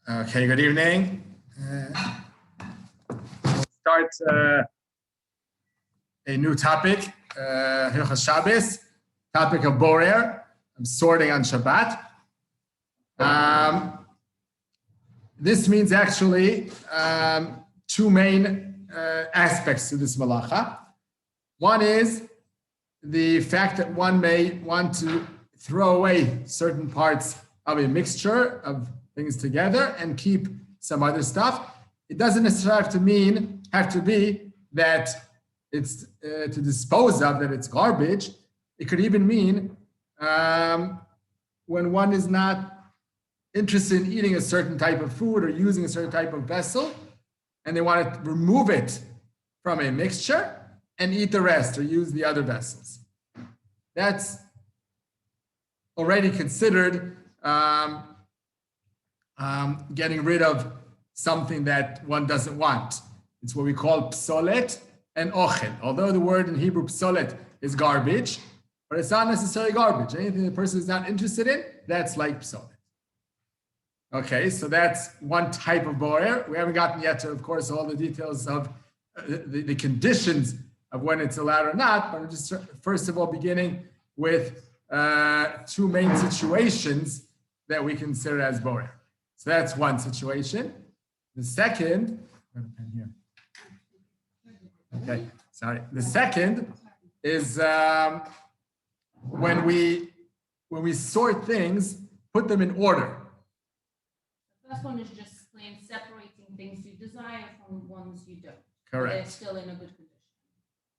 Okay, good evening. We'll start a new topic, Hilchos Shabbos, topic of Borer. I'm sorting on Shabbat. This means actually two main aspects to this malacha. One is the fact that one may want to throw away certain parts of a mixture of things together and keep some other stuff. It doesn't necessarily have to be that it's to dispose of, that it's garbage. It could even mean when one is not interested in eating a certain type of food or using a certain type of vessel, and they want to remove it from a mixture and eat the rest or use the other vessels. That's already considered getting rid of something that one doesn't want. It's what we call psolet and ochel. Although the word in Hebrew psolet is garbage, but it's not necessarily garbage. Anything the person is not interested in, that's like psolet. Okay, so that's one type of borer. We haven't gotten yet to, of course, all the details of the conditions of when it's allowed or not, but we're just first of all beginning with two main situations that we consider as borer. So that's one situation. The second, okay, sorry. The second is when we sort things, put them in order. The first one is just plain separating things you desire from ones you don't. Correct. They're still in a good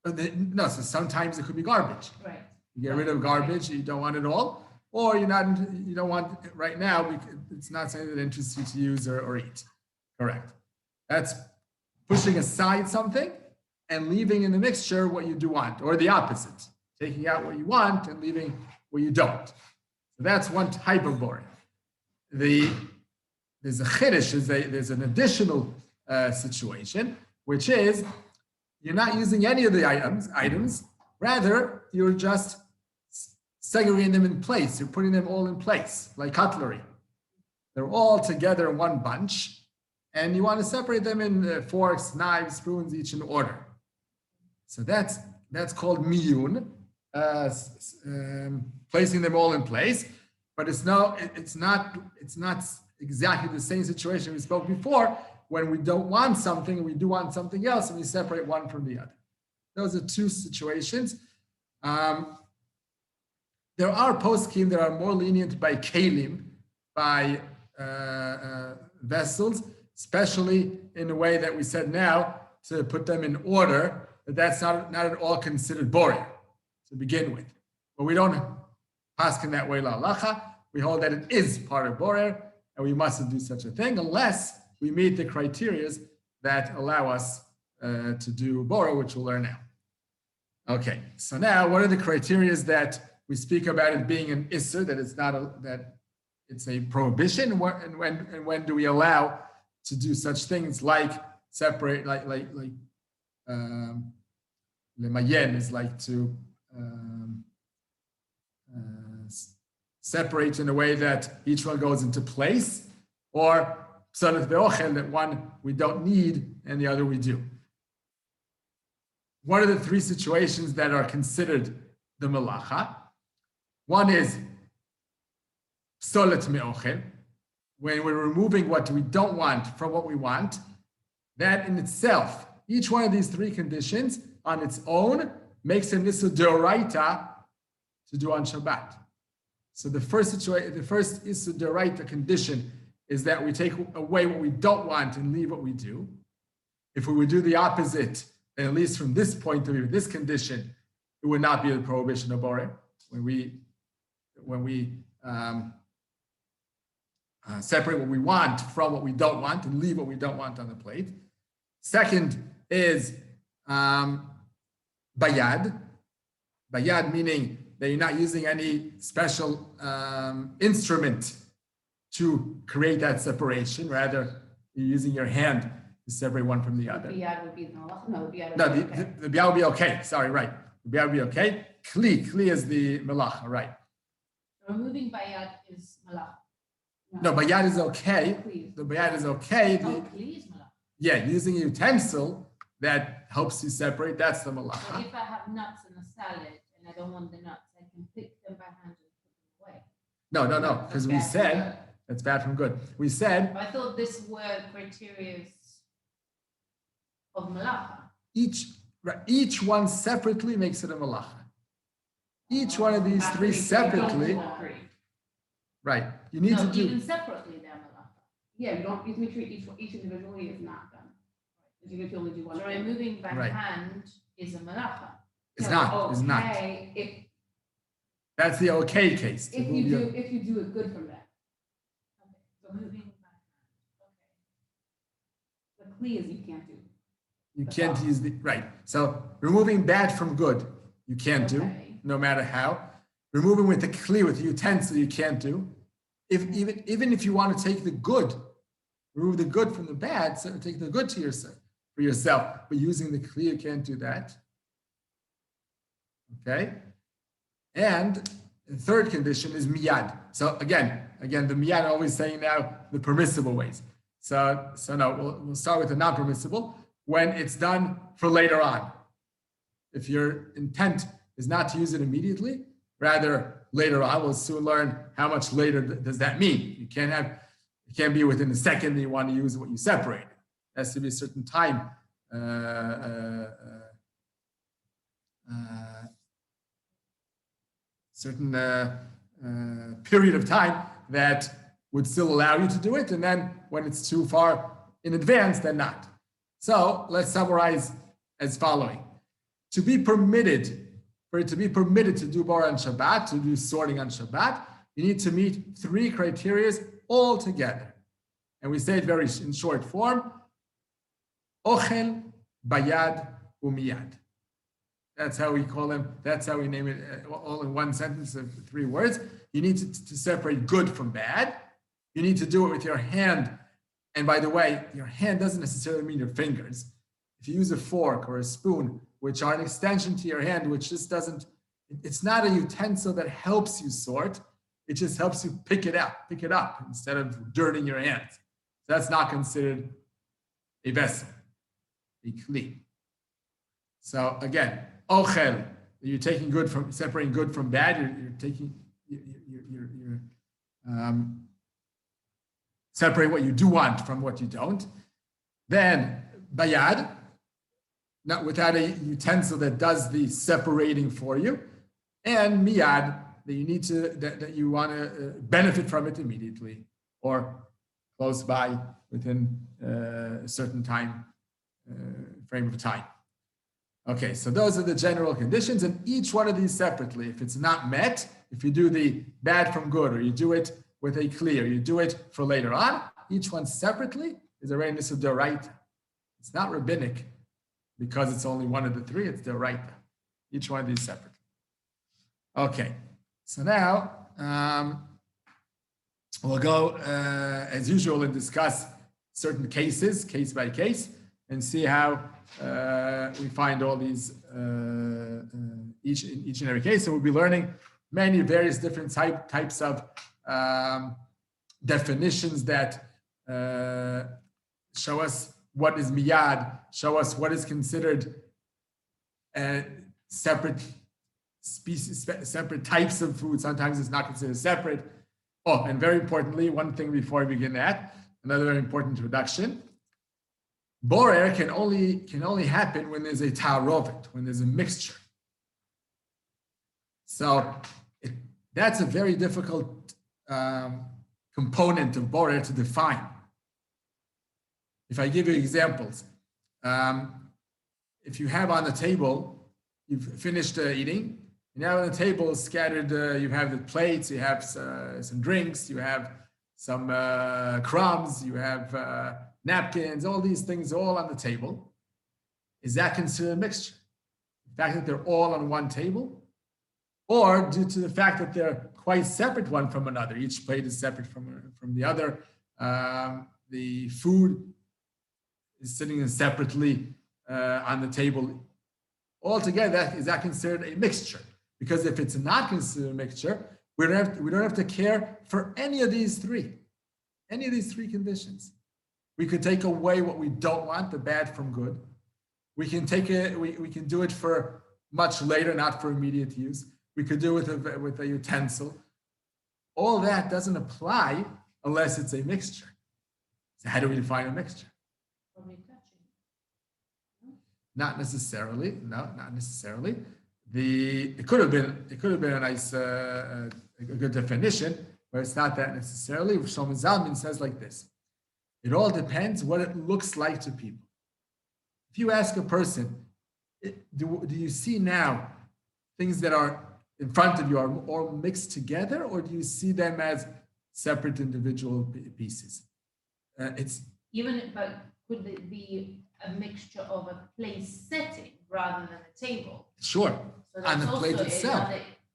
condition. No, so sometimes it could be garbage. Right. You get rid of garbage, you don't want it all, or you don't want it right now because it's not something that interests you to use or eat. Correct. That's pushing aside something and leaving in the mixture what you do want, or the opposite, taking out what you want and leaving what you don't. So that's one type of boring. There's a chiddush, there's an additional situation, which is you're not using any of the items, rather you're just segregating them in place. You're putting them all in place, like cutlery. They're all together in one bunch, and you want to separate them in forks, knives, spoons, each in order. So that's called miyun, placing them all in place. But it's not exactly the same situation we spoke before when we don't want something and we do want something else, and we separate one from the other. Those are two situations. There are poskim that are more lenient by kelim, by vessels, especially in the way that we said now, to put them in order, that's not at all considered boring to begin with. But we don't paskin that way la halacha. We hold that it is part of borer, and we mustn't do such a thing unless we meet the criteria that allow us to do borer, which we'll learn now. Okay, so now what are the criteria that we speak about it being an isser, that it's not that it's a prohibition, and when do we allow to do such things like separate, like lemayen is like to separate in a way that each one goes into place, or psalat ve'ochel, that one we don't need and the other we do. What are the three situations that are considered the melacha? One is psalat me'ochel, when we're removing what we don't want from what we want. That in itself, each one of these three conditions on its own makes a nisa d'oraita to do on Shabbat. So the first issa d'oraita condition is that we take away what we don't want and leave what we do. If we would do the opposite, then at least from this point of view, this condition, it would not be a prohibition of boreh. When we separate what we want from what we don't want and leave what we don't want on the plate. Second is bayad. Bayad meaning that you're not using any special instrument to create that separation. Rather, you're using your hand to separate one from the other. Biyad would be the malacha. No, the biyad would be okay. Sorry, right. The biyad would be okay. Kli is the malacha, right? Removing bayad is malacha. No, bayad is okay. Please. The bayad is okay. Oh, please, malacha. Yeah, using a utensil that helps you separate, that's the So malacha. if I have nuts in a salad and I don't want the nuts, I can pick them by hand and put them away. No, because we That's said, that's bad from good. We said I thought this were criteria of malacha. each one separately makes it a malacha. Each one of these three separately, right, you need to No, do, even separately, they're malacha. Yeah, you don't, you have to make sure each individually is not done. Because you get to only do one. So removing by Right. hand is a malacha. it's No, not, it's not. okay, If, That's the okay case. if you do it good from that. Okay, so moving by hand, okay. The clear is you can't do. You can't use the, right. So removing bad from good, you can't do, Okay. no matter how. Removing with the kli, with the utensil, you can't do. Even if you want to take the good, remove the good from the bad, so take the good to yourself, for yourself. But using the kli, you can't do that. Okay? And the third condition is miyad. So again, the miyad always saying now the permissible ways. So no, we'll start with the non-permissible when it's done for later on. If your intent is not to use it immediately, rather later on, we'll soon learn how much later does that mean. You can't be within a second that you want to use what you separated. It has to be a certain time. Certain period of time that would still allow you to do it, and then when it's too far in advance, then not. So let's summarize as following. For it to be permitted to do bar on Shabbat, to do sorting on Shabbat, you need to meet three criteria all together. And we say it very in short form, ochel, bayad, umiyad. That's how we call them. That's how we name it all in one sentence of 3 words. You need to separate good from bad. You need to do it with your hand. And by the way, your hand doesn't necessarily mean your fingers. If you use a fork or a spoon, which are an extension to your hand, which just doesn't, it's not a utensil that helps you sort. It just helps you pick it up instead of dirtying your hands. So that's not considered a vessel, a kli. So again, ochel, you're taking good from, separating good from bad. You're taking, you're separating what you do want from what you don't. Then bayad, not without a utensil that does the separating for you, and miyad, that you need to, that you want to benefit from it immediately or close by within a certain time frame of time. Okay, so those are the general conditions, and each one of these separately, if it's not met, if you do the bad from good, or you do it with a clear, you do it for later on, each one separately is a reign of d'oraita. It's not rabbinic because it's only one of the 3, it's d'oraita. Each one of these separately. Okay, so now we'll go as usual and discuss certain cases, case by case, and see how we find all these each and every case. So we'll be learning many various different types of definitions that show us what is miyad, show us what is considered separate species, separate types of food. Sometimes it's not considered separate. Oh, and very importantly, one thing before we begin that, another very important introduction. Borer can only happen when there's a ta'arovet, when there's a mixture. So that's a very difficult component of borer to define. If I give you examples, if you have on the table, you've finished eating, and now on the table is scattered, you have the plates, you have some drinks, you have some crumbs, you have napkins, all these things all on the table. Is that considered a mixture? The fact that they're all on one table? Or due to the fact that they're quite separate one from another, each plate is separate from the other, the food is sitting separately on the table. Altogether, is that considered a mixture? Because if it's not considered a mixture, we don't have to care for any of these 3. Any of these three conditions. We could take away what we don't want, the bad from good. We can take it, we can do it for much later, not for immediate use. We could do it with a utensil. All that doesn't apply unless it's a mixture. So how do we define a mixture? Probably touching. Not necessarily. No, not necessarily. It could have been a nice, a good definition, but it's not that necessarily. Shlomo Zalman says like this: it all depends what it looks like to people. If you ask a person, do you see now things that are in front of you are all mixed together, or do you see them as separate individual pieces? It's But could it be a mixture of a place setting rather than a table? sure So on the that's plate also itself.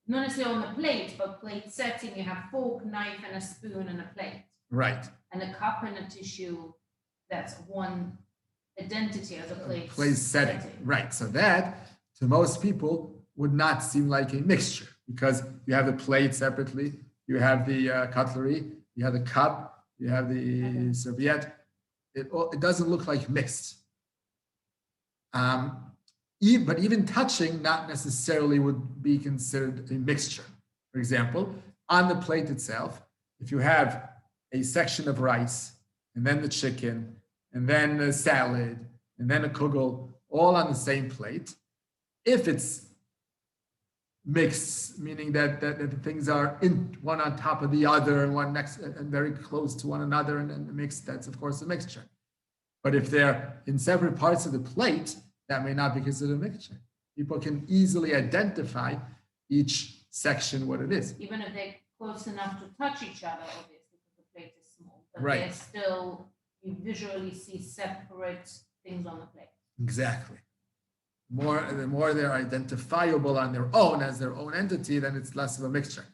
not necessarily on the plate, but plate setting, you have fork, knife, and a spoon and a plate. Right. And a cup and a tissue, that's one identity as a plate. Place setting. Right. So that to most people would not seem like a mixture because you have the plate separately, you have the cutlery, you have the cup, you have the serviette. It doesn't look like mixed. But even touching not necessarily would be considered a mixture. For example, on the plate itself, if you have a section of rice and then the chicken and then the salad and then a kugel all on the same plate, if it's mixed, meaning that the things are in one on top of the other and one next and very close to one another and then mixed, that's of course a mixture. But if they're in separate parts of the plate, that may not be considered a mixture. People can easily identify each section what it is. Even if they're close enough to touch each other, obviously, because the plate is small. But Right. they're still, you visually see separate things on the plate. Exactly. The more they're identifiable on their own as their own entity, then it's less of a mixture.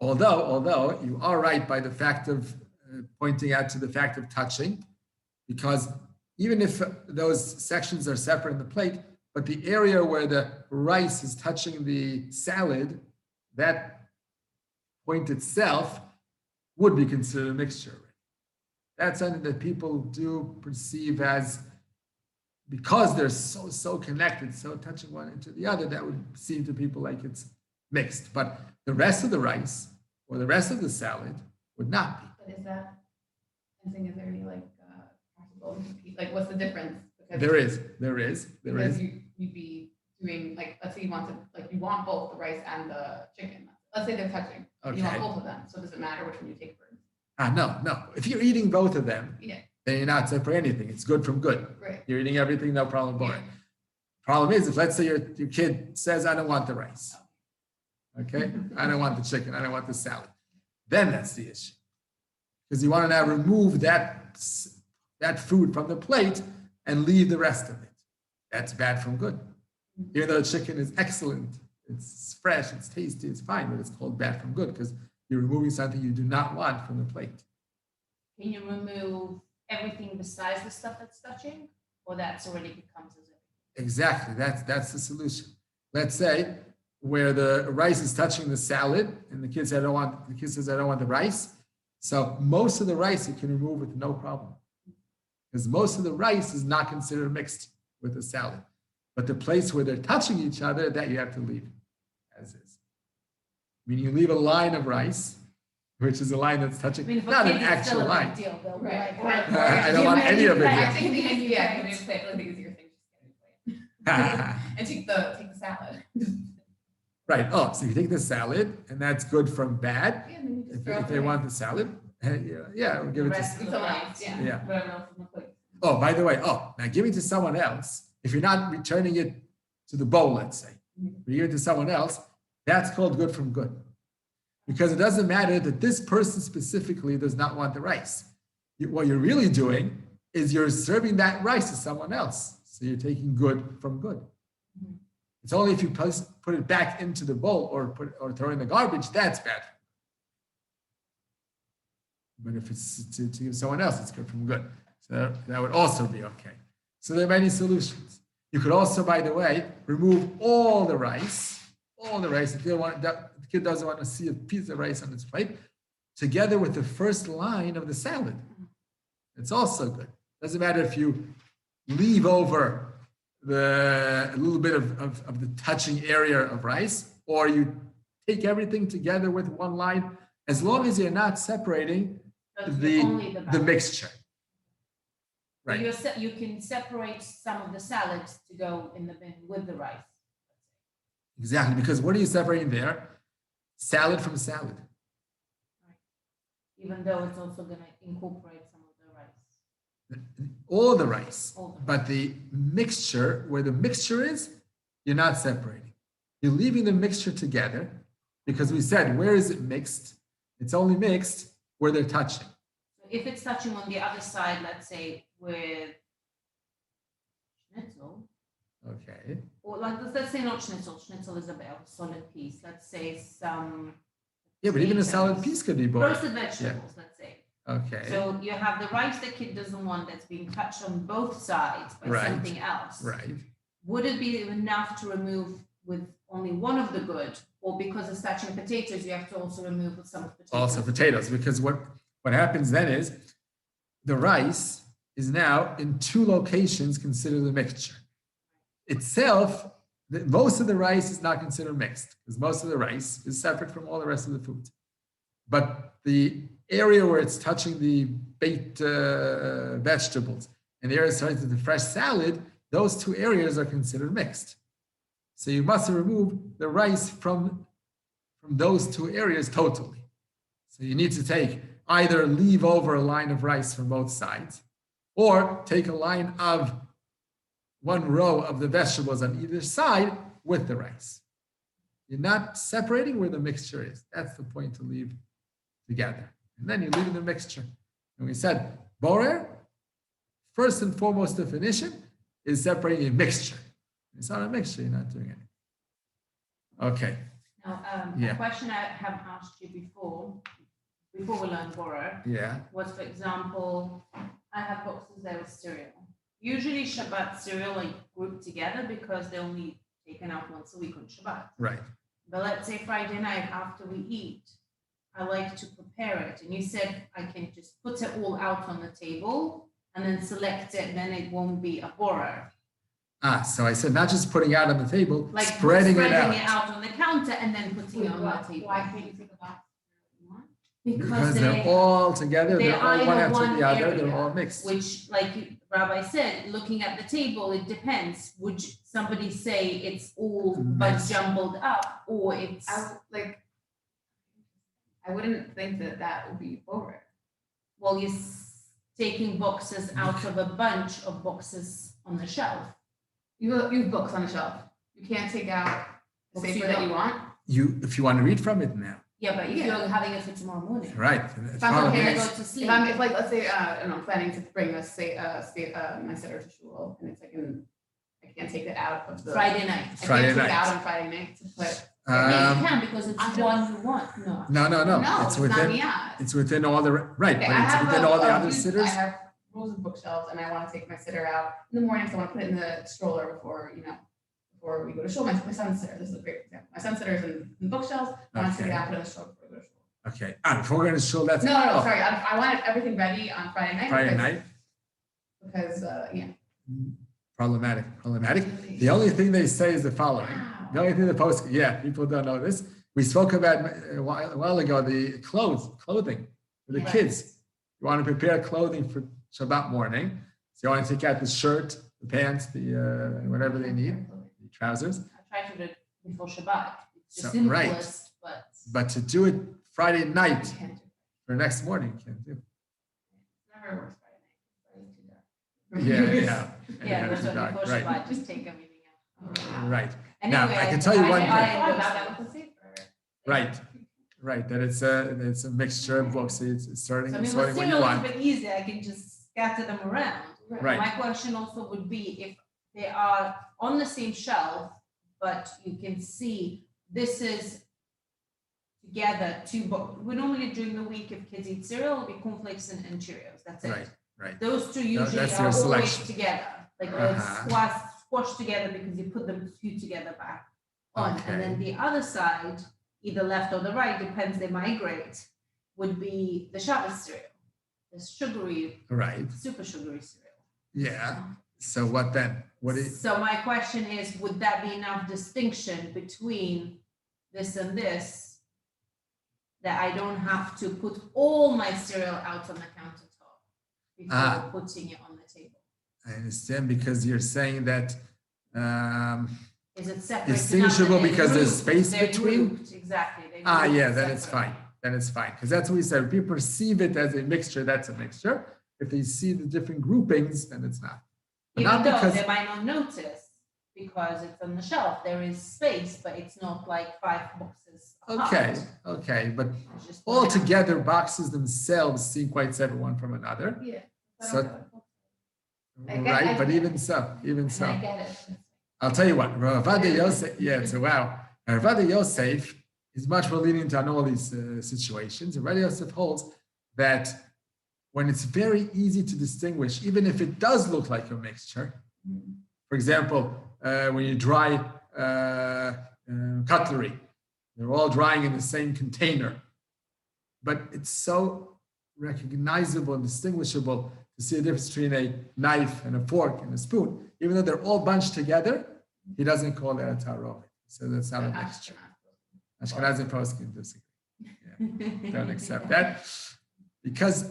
Although you are right by the fact of pointing out to the fact of touching, because even if those sections are separate in the plate, but the area where the rice is touching the salad, that point itself would be considered a mixture. That's something that people do perceive as, because they're so connected, so touching one into the other, that would seem to people like it's mixed. But the rest of the rice or the rest of the salad would not be. But is that, I'm saying, is there any practical, what's the difference? Because There is. Because you'd be doing, let's say you want you want both the rice and the chicken. Let's say they're touching. You want Okay. both of them. So does it matter which one you take first? No. If you're eating both of them, Yeah. then you're not separating anything. It's good from good. Right. You're eating everything, no problem about it. Problem is, if let's say your kid says, I don't want the rice. Okay? I don't want the chicken. I don't want the salad. Then that's the issue. Because you want to now remove that food from the plate and leave the rest of it. That's bad from good. Even though the chicken is excellent, it's fresh, it's tasty, it's fine, but it's called bad from good because you're removing something you do not want from the plate. Can you remove everything besides the stuff that's touching? Or that's already becomes as everything? Exactly, that's the solution. Let's say where the rice is touching the salad and the kid says, I don't want the rice. So most of the rice you can remove with no problem. Because most of the rice is not considered mixed with the salad. But the place where they're touching each other, that you have to leave as is. Meaning you leave a line of rice, which is a line that's touching, I mean, for not an kids, it's still actual a line. big deal. They'll be Right. like, I don't want any of it I yet. think the easier, the easier thing, just get it away. And take the salad. Right. Oh, so you take the salad, and that's good from bad. Yeah, and then you just If throw it they away. want the salad, yeah, we'll give The it to. rest Give someone else, Yeah. whatever else on the plate. Oh, by the way, now giving to someone else, if you're not returning it to the bowl, let's say, you give it to someone else, that's called good from good. Because it doesn't matter that this person specifically does not want the rice. What you're really doing is you're serving that rice to someone else. So you're taking good from good. Mhm. It's only if you put it back into the bowl or throw in the garbage, that's bad. But if it's to give someone else, it's good from good. So that would also be okay. So there are many solutions. You could also, by the way, remove all the rice. If the kid doesn't want to see a piece of rice on its plate, together with the first line of the salad. It's also good. Doesn't matter if you leave over a little bit of the touching area of rice, or you take everything together with one line, as long as you're not separating That's the only batter. mixture. But Right. you can separate some of the salads to go in the bin with the rice. Exactly. Because what are you separating there? Salad from salad. Even though it's also going to incorporate some of the rice. All the rice. All the But the mixture, where the mixture is, you're not separating. You're leaving the mixture together because we said, where is it mixed? It's only mixed where they're touching. So if it's touching on the other side, let's say with schnitzel, Okay. or like let's say not schnitzel. Schnitzel is a bit of a solid piece. Let's say some Yeah, but even a potatoes, salad piece could be both. roasted vegetables. Let's say. Okay. So you have the rice the kid doesn't want that's being touched on both sides by Right. something else. Right. Would it be enough to remove with only one of the good, or because it's touching potatoes, you have to also remove with some of the potatoes? Also potatoes, because what happens then is the rice is now in two locations considered a mixture. Itself, most of the rice is not considered mixed because most of the rice is separate from all the rest of the food. But the area where it's touching the baked vegetables and the area starting to the fresh salad, those two areas are considered mixed. So you must remove the rice from those two areas totally. So you need to take either leave over a line of rice from both sides, or take a line of one row of the vegetables on either side with the rice. You're not separating where the mixture is. That's the point to leave together. And then you leave in the mixture. And we said, borer, first and foremost definition is separating a mixture. It's not a mixture, you're not doing anything. Okay. Now, Yeah. a question I have asked you before we learned borer, Yeah. was, for example, I have boxes there with cereal. Usually Shabbat cereal are grouped together because they're only taken out once a week on Shabbat. Right. But let's say Friday night after we eat, I like to prepare it. And you said I can just put it all out on the table and then select it, and then it won't be a borer. So I said not just putting it out on the table, Like spreading it out. on the counter and then putting it on the table. Why can't you take a box? Because they're all together, they're all one either after one the other, area, they're all mixed. Which, like Rabbi said, looking at the table, it depends. Would somebody say it's all but Mixed. jumbled up, or it's I wouldn't think that would be over. well, you're taking boxes out of a bunch of boxes on the shelf. You have books on the shelf. You can't take out the Books you paper that you don't. want. If you want to read from it now, Yeah, but if Yeah. you're having it for tomorrow morning, right? If I'm okay, okay, go Yes. to If sleep. I'm, like, let's say, I'm planning to bring my sitter to shul, and it's like, I can't take it out of the. Friday night. I Friday can't take it night. out on Friday night to put. Yeah, Um, you can because it's I don't- one you want. No. no, No, it's not within, miyad. it's within all the, right, Okay, but I it's have within all the a other huge- sitters. I have rows of bookshelves, and I want to take my sitter out in the morning, so I want to put it in the stroller before we go to shul. My son's sitter, this is a great example. My son's sitter is in bookshelves. I want to take it Okay. out, put it in the stroller before we go to shul. Okay, before we're going to show that's. No, oh, sorry. I wanted everything ready on Friday night. Friday because- night, Because, problematic. The only thing they say is the following. Wow. The only thing the post, people don't know this. We spoke about a while ago, the clothing for the Yeah. kids. You want to prepare clothing for Shabbat morning. So you want to take out the shirt, the pants, the whatever they need, the trousers. I try to do it before Shabbat. It's the So, right. simplest, but But to do it Friday I night can't do it. for next morning, you can't do. It never works Friday night. It's Yeah, too dark. yeah, that's what Right, before right. Shabbat, just take everything out. Oh, wow. Right, Anyway, Now, I can tell you one thing. I thought about that with the safer. right. That it's a mixture of books. It's starting So I mean, sorting with when you cereal, it's want. a bit easier. I can just scatter them around. Right. My question also would be if they are on the same shelf, but you can see this is together we normally during the week if kids eat cereal, it'll be cornflakes and Cheerios. That's it. Right. Those two usually that's are your always selection. together. Like Uh-huh. squashed together because you put them two together back on. Okay. And then the other side, either left or the right, depends, they migrate. would be the Shabbos cereal, the sugary, Right. super sugary cereal. Yeah. So what then? What is? So my question is, would that be enough distinction between this and this, that I don't have to put all my cereal out on the countertop before putting it on the table? I understand, because you're saying that Is it separate? distinguishable enough that because they're there's space They're between? grouped, exactly. They're Yeah, grouped then it's separate. fine. Then it's fine. Because that's what we said. If you perceive it as a mixture, that's a mixture. If they see the different groupings, then it's not. But Even not though because, they might not notice because it's on the shelf, there is space, but it's not like 5 boxes apart. okay, but It's just all together, boxes themselves seem quite separate one from another. Yeah. So- I get- Right, I but get even it. so, even And so. I get it. I'll tell you what, Rav Ovadia Yosef, yeah, so wow. Rav Ovadia Yosef is much more lenient on all these situations. Rav Ovadia Yosef holds that when it's very easy to distinguish, even if it does look like a mixture, for example, when you dry cutlery, they're all drying in the same container, but it's so recognizable and distinguishable to see a difference between a knife and a fork and a spoon, even though they're all bunched together, he doesn't call that a tarovet. So that's not a mixture. Ashkenazi poskim disagree. Yeah, don't accept that. Because,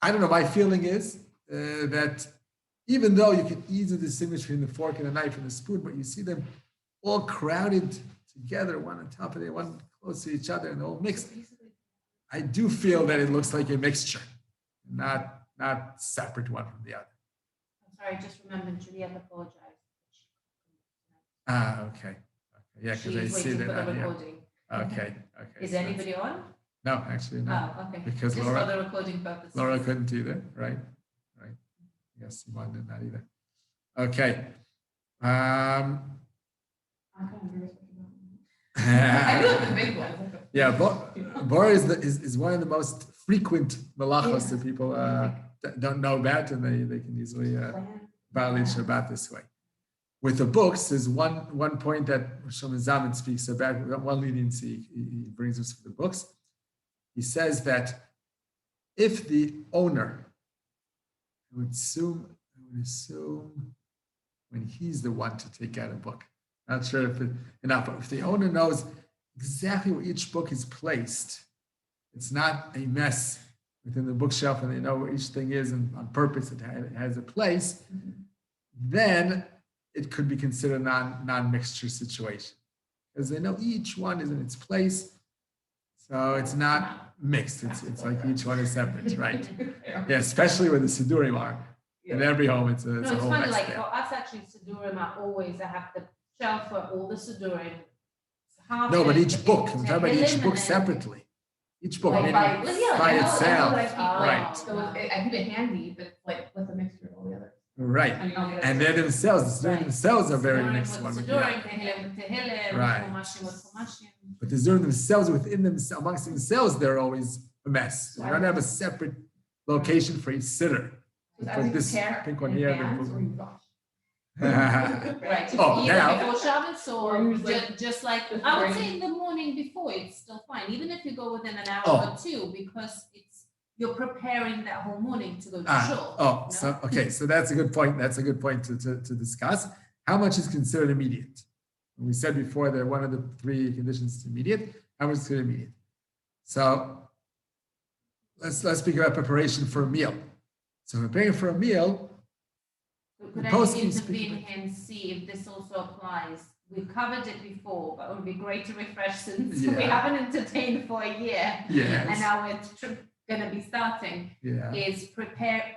I don't know, my feeling is that even though you can easily distinguish between the fork and the knife and the spoon, but you see them all crowded together, one on top of the other, one close to each other, and all mixed. I do feel that it looks like a mixture, not separate one from the other. I'm sorry, I just remembered Juliette apologized. Okay. Yeah, because I She's see waiting that for the on here. recording. Okay. Is so- anybody on? No, actually, no. Oh, okay. Because Just Laura- for the recording purposes. Laura couldn't either, right? Yes, Simon did not either. Okay. I'm kind of nervous what you're doing. I feel like the big ones. Yeah, Bor is one of the most frequent malachos that people don't know about, and they can easily violate Shabbat this way. With the books, there's one point that Shlomo Zalman speaks about, one leniency he brings us for the books. He says that if the owner, I would assume when he's the one to take out a book, not sure if enough, but if the owner knows exactly where each book is placed, it's not a mess within the bookshelf, and they know where each thing is, and on purpose it has a place, then it could be considered a non-mixture situation, because they know each one is in its place, so it's not mixed. It's like each one is separate, right? Yeah, especially where the Sidurim are. In every home, it's a No, it's whole funny, mess like there. for us actually, Sidurim are always, I have the shelf for all the Sidurim. No, but each book, I'm talking about each book separately. Each book, Like maybe by- by I know itself, that I keep, right. So I keep it handy, but like with a mixture of all the others. Right. And they're themselves, the Sidurim Right. themselves are very Sidurim mixed with one with the Sidurim, other. Tehillim with Tehillim, Right. Chumashim with Chumashim. But the Sidurim themselves, within them, amongst themselves, they're always a mess. You don't have a separate location for each sitter. So Put either you this tear pink one in here, advance then or you rush. Right, Oh, either now- before Shabbos Or or use, like, just like, the I would spring. say in the morning before, it's still fine, even if you go within an hour Oh. or two, because you're preparing that whole morning to go to shul. Oh, no? so, okay, so that's a good point. That's a good point to discuss. How much is considered immediate? We said before that one of the 3 conditions is immediate. How much is considered immediate? So let's speak about preparation for a meal. So preparing for a meal, Could I Poskim intervene speak- here and see if this also applies? We've covered it before, but it would be great to refresh since we Yeah. haven't entertained for a year. And yes, now we're gonna be starting, yeah, is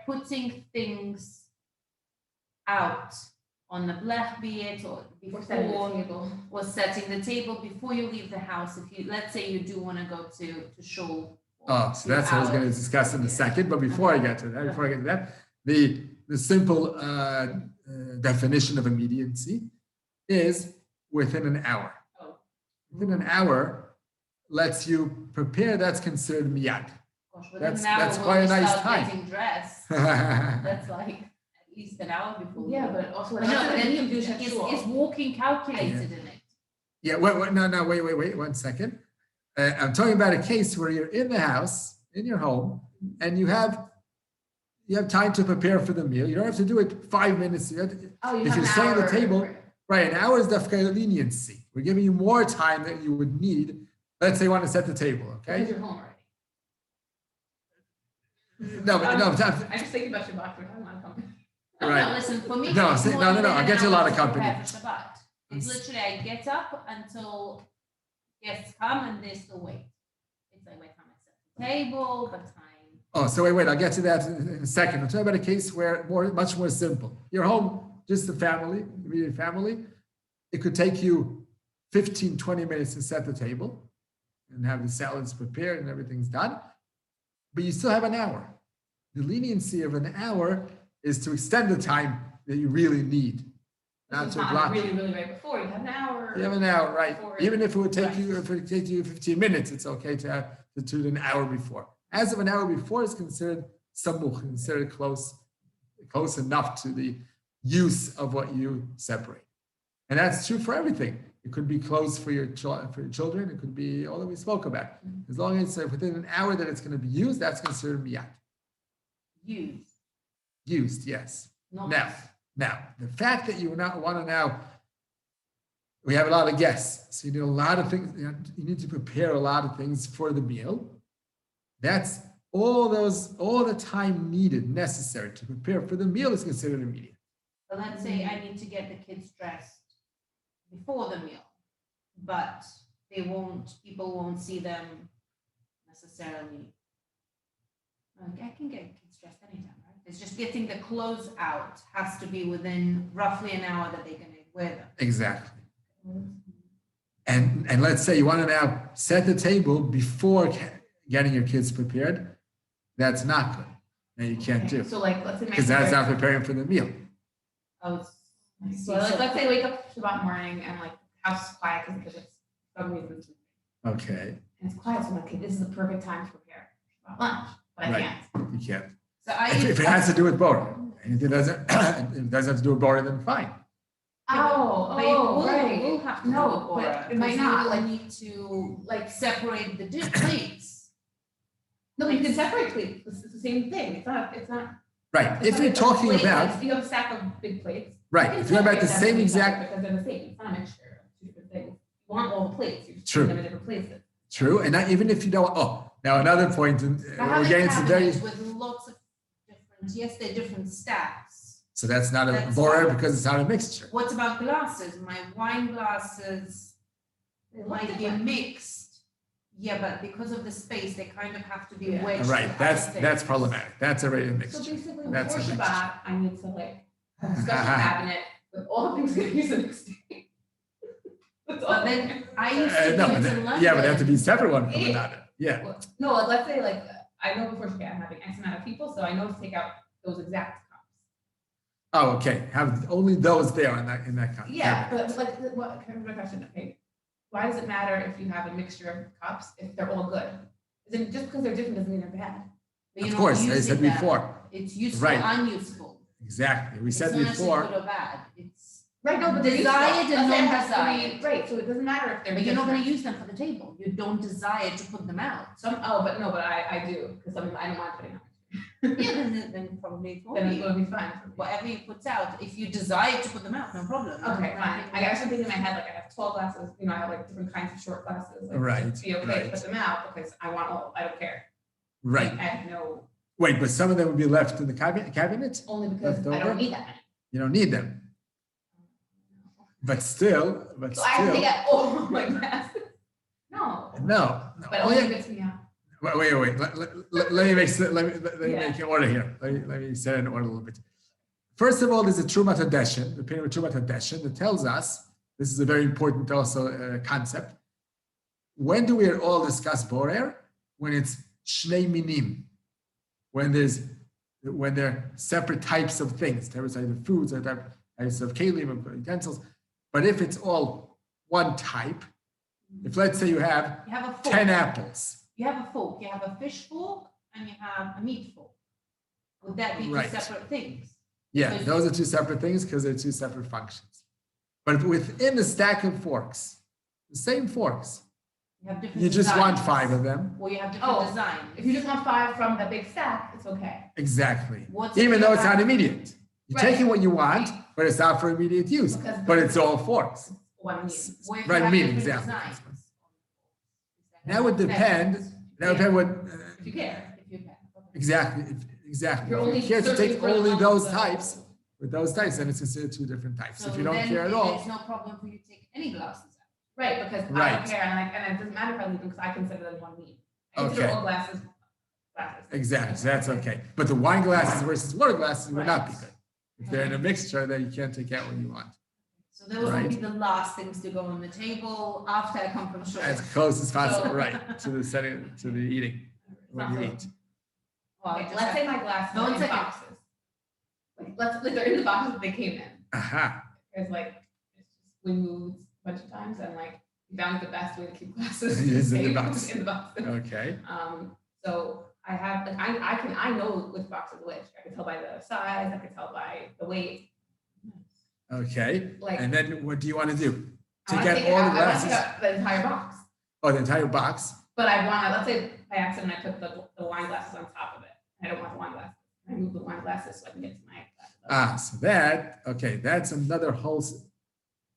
putting things out on the blech, be it or Or setting the before, table. or setting the table before you leave the house. If you, let's say you do wanna go to shul. for Oh, a so few that's what I was going to hours. discuss in a second. But before I get to that, the simple definition of immediacy is within an hour. Oh. Within an hour lets you prepare. That's considered miyad. Gosh, within That's- an hour that's when quite a we nice start time. Getting dressed, yeah, that's like at least an hour before. Yeah, but also. But no, but then you do shul. is walking calculated in it? wait, no, wait, 1 second. I'm talking about a case where you're in the house in your home, and you have time to prepare for the meal. You don't have to do it 5 minutes. Oh, you If have you're an saying the hour. table, right, an hour is definitely leniency. We're giving you more time than you would need. Let's say you want to set the table, okay? Because you're home already. No, but no, I just think about Shabbat, we're talking about company. No, Right. no, listen, for me. No, it's say- more no, than I an get you a lot hour of to company. prepare for Shabbat. It's literally, I get up until guests come and they still wait. It's like by the time I set the table, by the time. oh, so wait, I'll get to that in a second. I'm talking about a case where much more simple. You're home, just the family, immediate family. It could take you 15, 20 minutes to set the table and have the salads prepared and everything's done, but you still have an hour. The leniency of an hour is to extend the time that you really need, not It's to not block. really, really right before, you have an hour. You have an hour, right? before- Even if it would take Right. you, if it takes you 15 minutes, it's okay to do it an hour before. As of an hour before is considered samuch, considered close enough to the use of what you separate. And that's true for everything. It could be close for your children. It could be all that we spoke about. As long as it's within an hour that it's going to be used, that's considered miyat. Used, yes. Not Now, the fact that you want to now, we have a lot of guests, so you need a lot of things. You need to prepare a lot of things for the meal. That's all the time needed, necessary to prepare for the meal is considered immediate. But let's say I need to get the kids dressed before the meal, but people won't see them necessarily. I can get kids dressed anytime, right? It's just getting the clothes out has to be within roughly an hour that they're gonna wear them. Exactly. And let's say you want to now set the table before getting your kids prepared. That's not good. And you can't do, So like, let's say my. because that's sister- not preparing for the meal. Oh, it's- So like, let's say I wake up Shabbat morning and like house is quiet because it's some reason. Okay, And it's quiet, so I'm like, okay, this is the perfect time to prepare Shabbat lunch, but I Right. can't. you can't. So I If it has to do with Bora, and if it doesn't, if it doesn't have to do with Bora, then fine. Oh, But it right. will have to No, do with Bora, but it might because not, you will like- need to like separate the plates. No, but you can separate plates, it's the same thing, it's not. Right, it's if not you're like talking plates, about, like, you have a stack of big plates. right, You if can you're about the separate them same from each other exact, Because they're the same, it's not a mixture of two different things. You want all the plates, you just True. put them in different places. true, and not, even if you don't, now another point, and I we're have getting to very, cabinets with lots of different, yes, they're different stacks. so that's not a That's Bora fine. because it's not a mixture. What about glasses? My wine glasses They look might be different. mixed. Yeah, but because of the space, they kind of have to be Yeah. wedged. Right, with that's other that's things. problematic, that's already a So mixture. basically, That's before a mixture. Shabbat, I need to like have a special cabinet with all the things we're gonna use the next day. That's all. But then I used to No, do but it in then- London. yeah, but they have to be separate one from another, yeah. Well, no, like, let's say like, I know before Shabbat I'm having X amount of people, so I know to take out those exact cups. Oh, okay, have only those there in that kind. Yeah, but like, what, here's my question, okay, why does it matter if you have a mixture of cups, if they're all good? Is it just because they're different doesn't mean they're bad? But you're Of not course, I using said them. before, It's useful, Right. unuseful. exactly, we said It's not necessarily before, good or bad. It's, Right, no, but they're Desired useful. and Let's say it has to be- non-desired. Right, so it doesn't matter if they're but you're not gonna different. use them for the table. You don't desire to put them out. But no, but I do, because some, I don't mind putting out. Yeah, then probably it won't Then be. it's gonna be fine. Whatever you put out, if you desire to put them out, no problem. Okay, fine. I actually think in my head, like I have tall glasses, you know, I have like different kinds of short glasses. Like, Right, it'd be okay right. to put them out because I want all, I don't care. right, I have no, wait, but some of them would be left in the cabinet, only because Left I over? don't need that many. you don't need them, but still, So I have to take out all of my glasses. No, no, but oh, only yeah. if it's me out. Wait, let me make Yeah. an order here. Let me set an order a little bit. First of all, there's a Trumat HaDeshen, the opinion of Trumat HaDeshen, that tells us, this is a very important also concept. When do we all discuss Borer? When it's Shnei Minim. When they're separate types of things, types of foods, or types of kelim, of utensils. But if it's all one type, if let's say you have You have a fork. 10 apples, You have a fork. You have a fish fork and you have a meat fork. Would that be two Right. separate things? yeah, Because- those are two separate things because they're two separate functions. But within the stack of forks, the same forks, You have different You just want designs. 5 of them. Or you have different Oh, designs. If you just want 5 from the big stack, it's okay. Exactly. What's it Even though it's not about? immediate. You're Right. taking what you want, but it's not for immediate use. Because But it's all 4s. What I mean. Or if you Right, have meaning, different exactly. designs. That would depend. That would depend what. If you care. If you can. Okay. Exactly. Exactly. You're If only you care to searching take for the only ones those that- types, with those types, then it's considered 2 different types. So If you don't then care at There's all, no problem for you to take any glasses out. Right, because I Right. don't care, and it doesn't matter if I leave them, because I consider them one meat. I consider Okay. all glasses. exactly. So that's okay. But the wine glasses versus water glasses would not be Right. good. If they're in a mixture, then you can't take out what you want. So those Right. would be the last things to go on the table after I come from shore. As close as possible, So- right, to the setting, to the eating, when you eat. Well, Okay, just let's say have- my glasses No, are one in second. boxes. Like they're in the boxes that they came in. Aha, Because we moved a bunch of times and we found the best way to keep glasses Is in the safe box. in the boxes. okay. So I have, I know which box is which. I can tell by the size, I can tell by the weight. Okay, Like, and then what do you want to do? I Take wanna out take it all the out- I wanna glasses? take out the entire box. Oh, the entire box? But I want to, let's say by accident I put the wine glasses on top of it. I don't want the wine glasses. I move the wine glasses so I can get to my glasses. So that, okay, that's another whole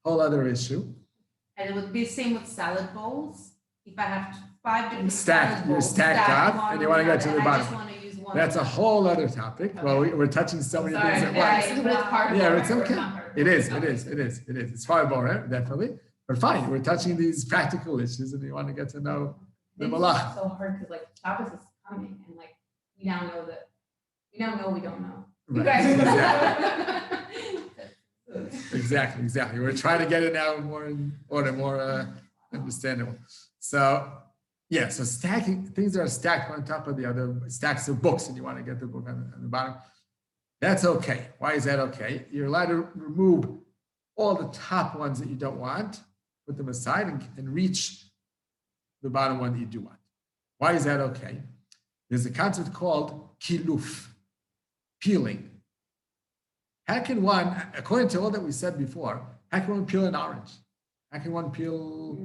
other issue. And it would be the same with salad bowls. If I have 5 different Stacked, salad you're bowls. stacked up, one and you wanna on get to the another, I just bottom. wanna use one. That's a whole other topic. Well, we're touching so many Sorry, things at yeah, once. but it's part of Yeah, it, it's or okay. not part of It is, Okay. it is. It's far more, definitely. But fine, we're touching these practical issues and you want to get to know the It's malach. so hard because Shabbos is coming and we now know that we now know we don't know. You Right, guys- Exactly. We're trying to get it now more in order, more understandable. So, yeah, so stacking, things that are stacked one on top of the other, stacks of books, and you want to get the book on the bottom. That's okay. Why is that okay? You're allowed to remove all the top ones that you don't want, put them aside, and reach the bottom one that you do want. Why is that okay? There's a concept called kiluf, peeling. How can one, according to all that we said before, how can one peel an orange? How can one peel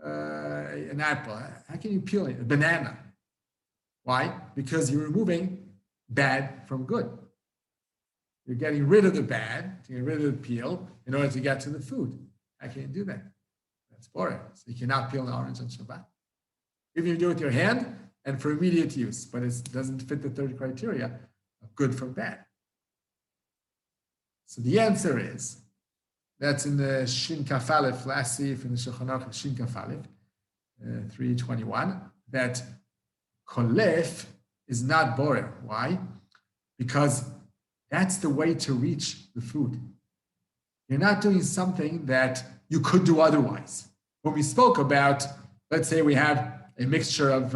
an apple? How can you peel it? A banana. Why? Because you're removing bad from good. You're getting rid of the bad, to get rid of the peel, in order to get to the food. How can you do that? That's boring. So you cannot peel an orange on Shabbat. Even if you do it with your hand and for immediate use, but it doesn't fit the third criteria of good from bad. So the answer is, that's in the Shin Kaf Aleph, last sif in the Shulchan Aruch of Shin Kaf Aleph, 321, that kolef is not borer. Why? Because that's the way to reach the food. You're not doing something that you could do otherwise. When we spoke about, let's say we have a mixture of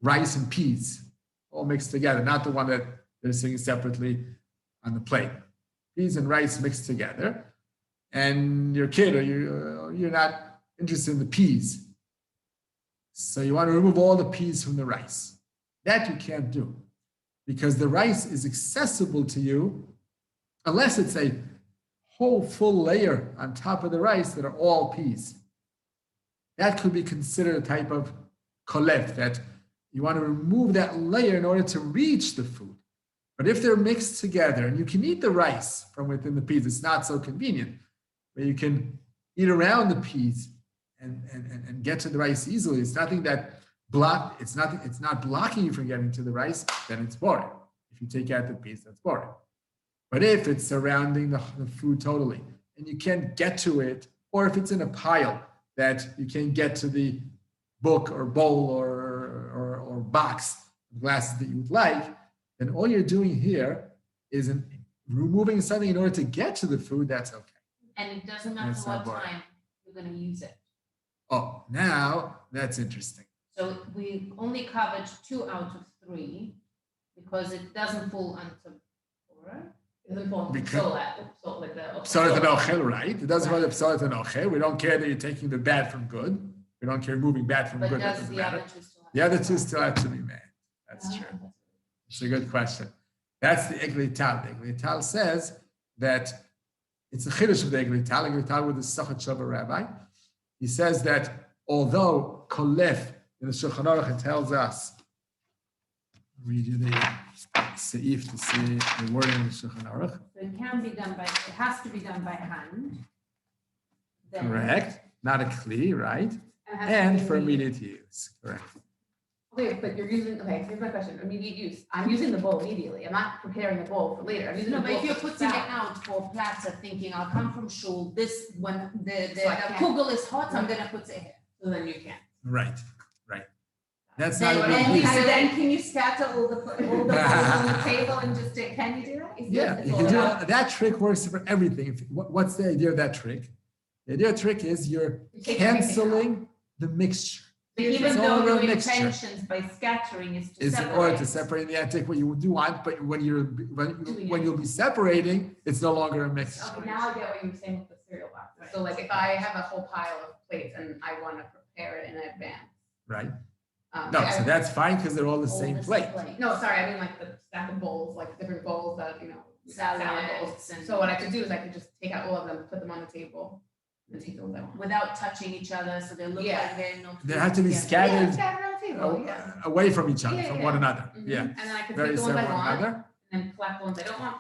rice and peas, all mixed together, not the one that they're sitting separately on the plate. Peas and rice mixed together, and your kid or you're not interested in the peas. So you want to remove all the peas from the rice. That you can't do because the rice is accessible to you unless it's a whole full layer on top of the rice that are all peas. That could be considered a type of kolef, that you want to remove that layer in order to reach the food. But if they're mixed together and you can eat the rice from within the peas, it's not so convenient, but you can eat around the peas and get to the rice easily. It's nothing that it's not blocking you from getting to the rice, then it's boring. If you take out the peas, that's boring. But if it's surrounding the food totally and you can't get to it, or if it's in a pile that you can't get to the book or bowl or box of glasses that you would like, then all you're doing here is removing something in order to get to the food. That's okay. And it doesn't matter That's not what boring. time you're gonna use it. Oh, now that's interesting. So we only covered 2 out of 3 because it doesn't fall under 4. It doesn't fall into Because- so like the Psalat and ochel, right? It doesn't matter psalat and ochel. We don't care that you're taking the bad from good. We don't care moving bad from But good. That does doesn't the matter. other 2 still have? The other two still have to be made. That's Ah, true. It's a good question. That's the Eglei Tal. The Eglei Tal says that it's a chiddush of the Eglei Tal. Eglei Tal with the Sachat Shava Rabbi. He says that although kolef in the Shulchan Aruch it tells us, I'll read you the seif to see the wording in the Shulchan Aruch. So it can be done by, it has to be done by hand. Then- Correct, not a kli, right? it has to And be for immediate. immediate use, correct. Okay, but you're using, okay, here's my question, immediate use. I'm using the bowl immediately. I'm not preparing the bowl for later. I'm using No, the but bowl if you're for putting it salad. out for platter, thinking I'll come from shul, this, when the So I can't- kugel is hot, I'm gonna put it here. So then you can't. Right, right. That's not Then, a then, big you, use. then can you scatter all the bowls on the table and just take, can you do that? Yeah, It's you all can do about- that. That trick works for everything. What's the idea of that trick? The idea of trick is you're You take everything out. canceling the mixture. But It's even all though about your mixture. intentions by scattering is to It's in separate. order to separate the antique what you do want, but when when you'll be separating, it's no longer a mixture. Okay, now I get what you were saying with the cereal box. So like if I have a whole pile of plates and I want to prepare it in advance. Right? No, No, so that's fine because they're all the same plate. No, sorry, I mean like the stack of bowls, like different bowls that, salad bowls. Salads and. So what I could do is I could just take out all of them, put them on the table, and take the ones I want. Without touching each other, so they look Yeah. like they're not. They have to be together. scattered. Yeah, scattered on the table, yeah. Away from each other, Yeah, from yeah. one another. Mhm. Yeah, And then I could very take the ones similar I to one want, another. and then collect the ones I don't want.